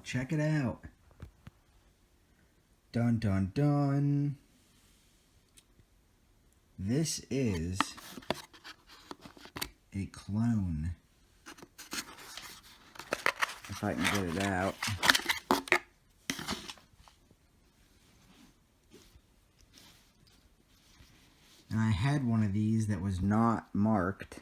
Check it out. Dun dun dun. This is a clone. If I can get it out. And I had one of these that was not marked.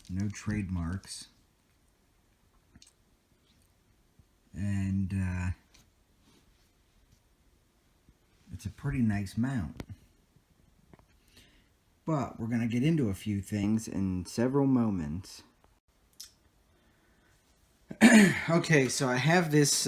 No trademarks. And it's a pretty nice mount. But we're going to get into a few things in several moments. Okay, so I have this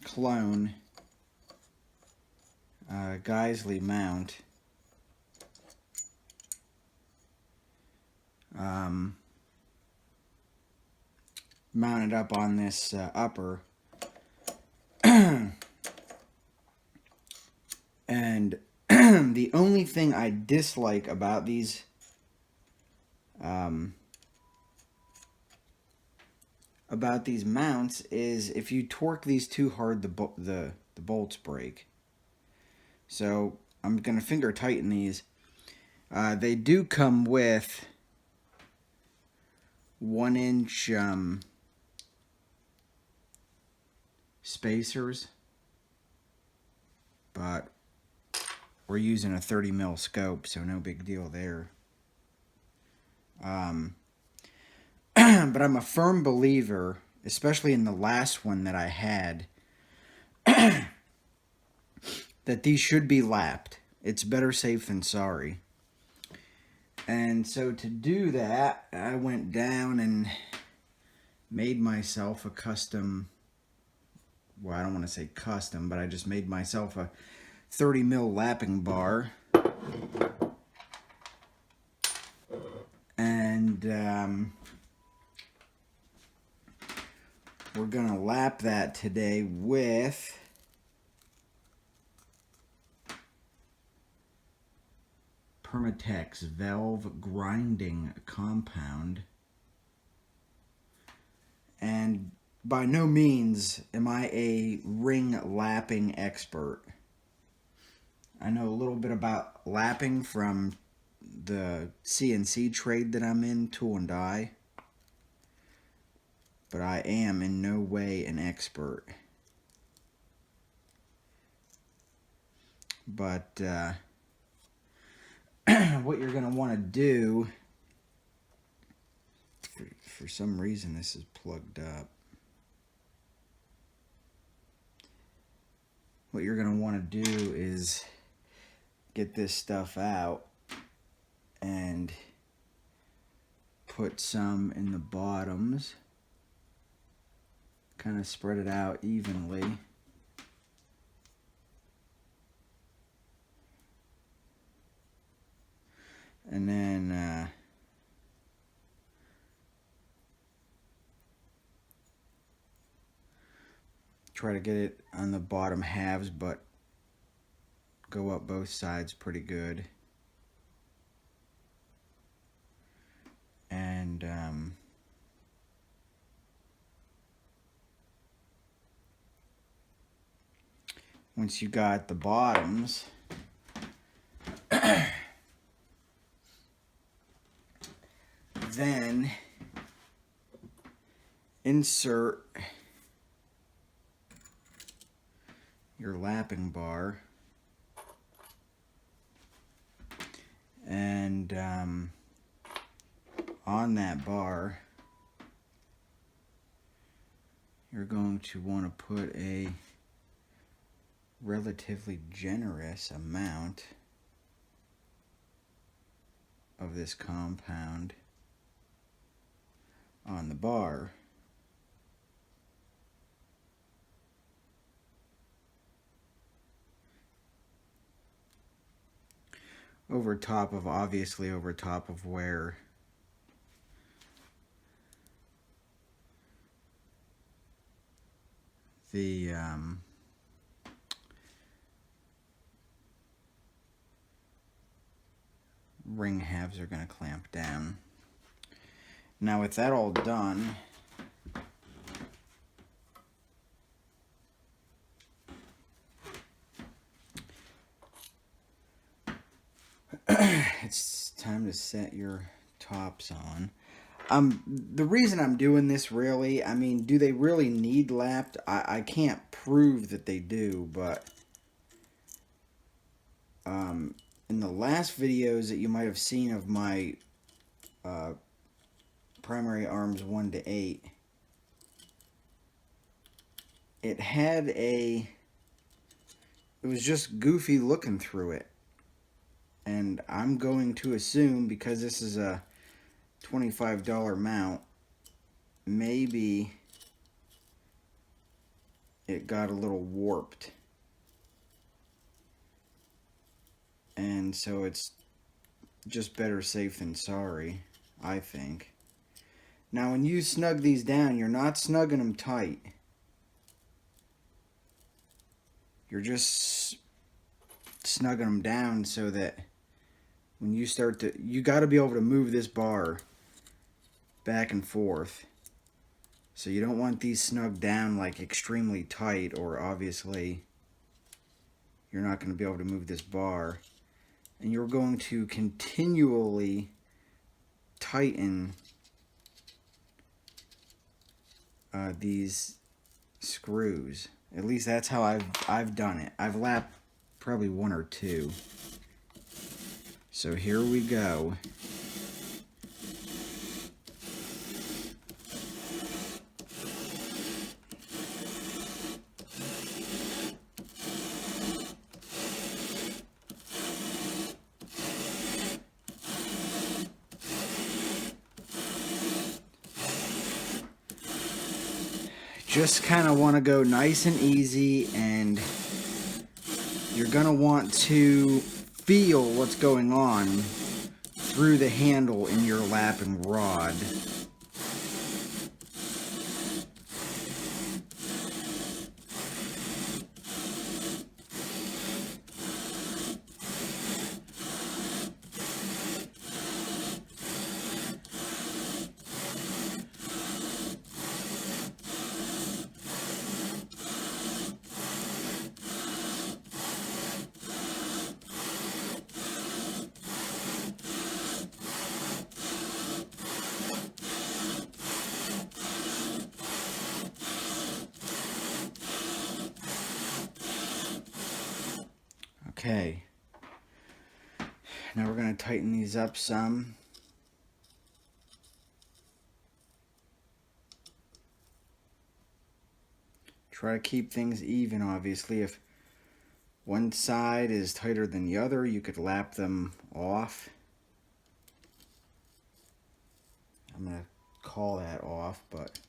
clone Geissele mount. Mounted up on this upper. And the only thing I dislike about these mounts is if you torque these too hard, the bolts break. So I'm going to finger tighten these. They do come with 1-inch spacers, but we're using a 30 mil scope, so no big deal there. But I'm a firm believer, especially in the last one that I had, that these should be lapped. It's better safe than sorry. And so to do that, I went down and made myself a custom, well, I don't want to say custom, but I just made myself a 30 mil lapping bar. And we're going to lap that today with Permatex Valve Grinding Compound. And by no means am I a ring lapping expert. I know a little bit about lapping from the CNC trade that I'm in, tool and die. But I am in no way an expert. But what you're going to want to do, for some reason this is plugged up. What you're going to want to do is get this stuff out and put some in the bottoms. Kind of spread it out evenly. And then try to get it on the bottom halves, but go up both sides pretty good. And once you got the bottoms, then insert your lapping bar, and on that bar you're going to want to put a relatively generous amount of this compound on the bar. Over top of, obviously over top of where the ring halves are going to clamp down. Now with that all done, It's time to set your tops on. The reason I'm doing this, really, I mean, do they really need lapped? I can't prove that they do, but in the last videos that you might have seen of my primary arms 1 to 8, it had it was just goofy looking through it. And I'm going to assume, because this is a $25 mount, maybe it got a little warped. And so it's just better safe than sorry, I think. Now, when you snug these down, you're not snugging them tight. You're just snugging them down so that when you start to, you got to be able to move this bar back and forth. So you don't want these snugged down like extremely tight, or obviously you're not going to be able to move this bar. And you're going to continually tighten these screws. At least that's how I've done it. I've lapped probably 1 or 2. So here we go. Just kind of want to go nice and easy, and you're going to want to feel what's going on through the handle in your lapping rod. Okay, now we're going to tighten these up some. Try to keep things even, obviously. If one side is tighter than the other, you could lap them off. I'm going to call that off, but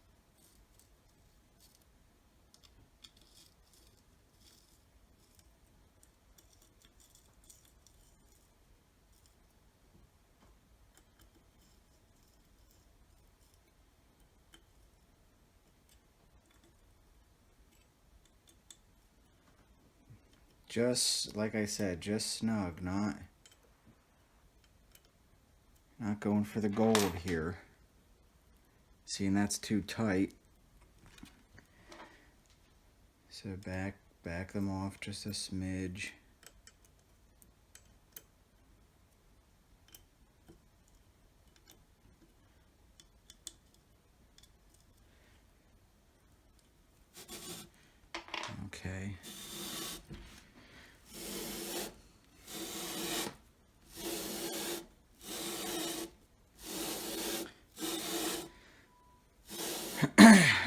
just like I said, just snug, not going for the gold here. See, and that's too tight. So back them off just a smidge. Okay.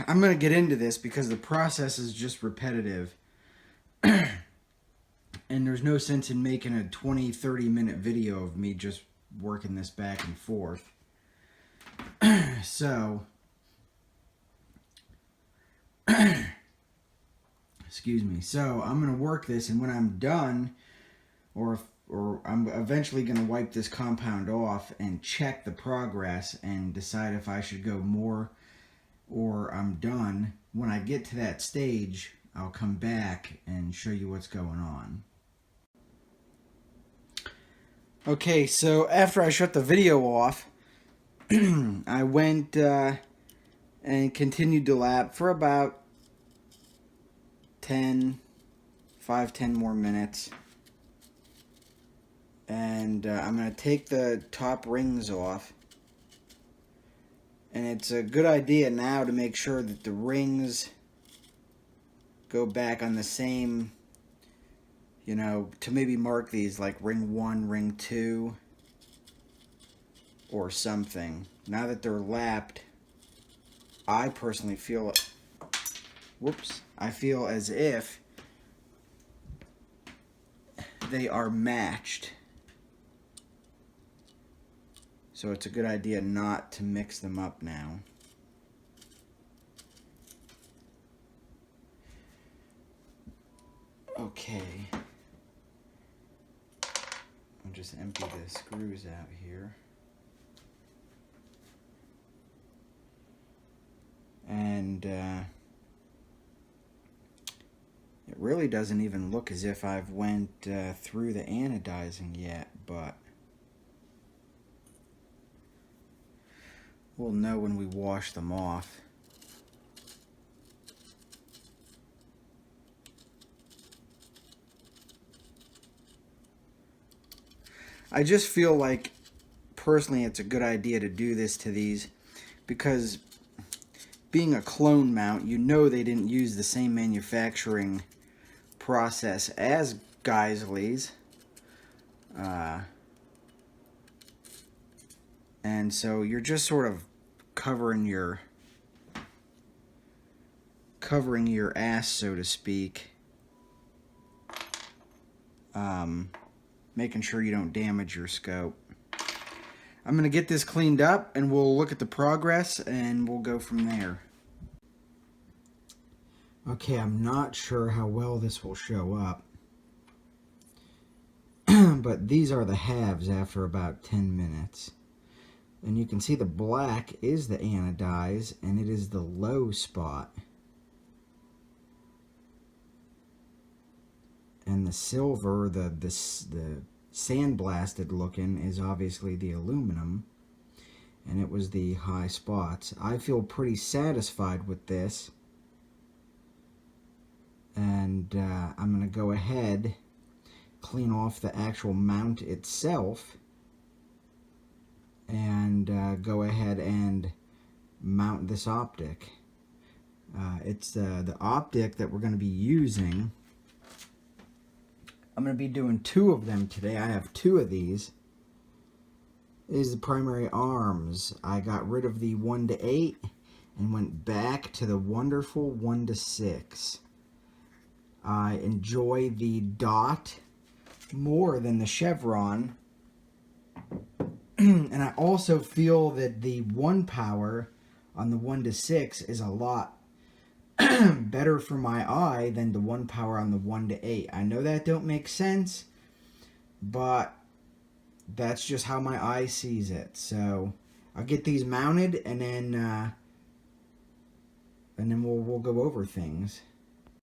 I'm going to get into this because the process is just repetitive. And there's no sense in making a 20-30 minute video of me just working this back and forth. So, excuse me. So, I'm going to work this, and when I'm done, or I'm eventually going to wipe this compound off and check the progress and decide if I should go more or I'm done. When I get to that stage, I'll come back and show you what's going on. Okay, so after I shut the video off, I went and continued to lap for about 5-10 more minutes. And I'm going to take the top rings off. And it's a good idea now to make sure that the rings go back on the same, you know, to maybe mark these like ring 1, ring 2, or something. Now that they're lapped, I personally feel, I feel as if they are matched. So it's a good idea not to mix them up now. Okay. I'll just empty the screws out here. And it really doesn't even look as if I've went through the anodizing yet, but we'll know when we wash them off. I just feel like, personally, it's a good idea to do this to these because being a clone mount, you know they didn't use the same manufacturing process as Geissele's. And so you're just sort of covering your ass, so to speak. Making sure you don't damage your scope. I'm going to get this cleaned up and we'll look at the progress and we'll go from there. Okay, I'm not sure how well this will show up. But these are the halves after about 10 minutes. And you can see the black is the anodize and it is the low spot. And the silver, the sandblasted looking, is obviously the aluminum. And it was the high spots. I feel pretty satisfied with this. And I'm going to go ahead, clean off the actual mount itself. And go ahead and mount this optic. It's the optic that we're going to be using. I'm going to be doing 2 of them today. I have 2 of these. These are the primary arms. I got rid of the 1:8 and went back to the wonderful 1:6. I enjoy the dot more than the chevron. And I also feel that the 1 power on the 1:6 is a lot better for my eye than the 1 power on the 1:8. I know that don't make sense, but that's just how my eye sees it. So I'll get these mounted and then we'll go over things.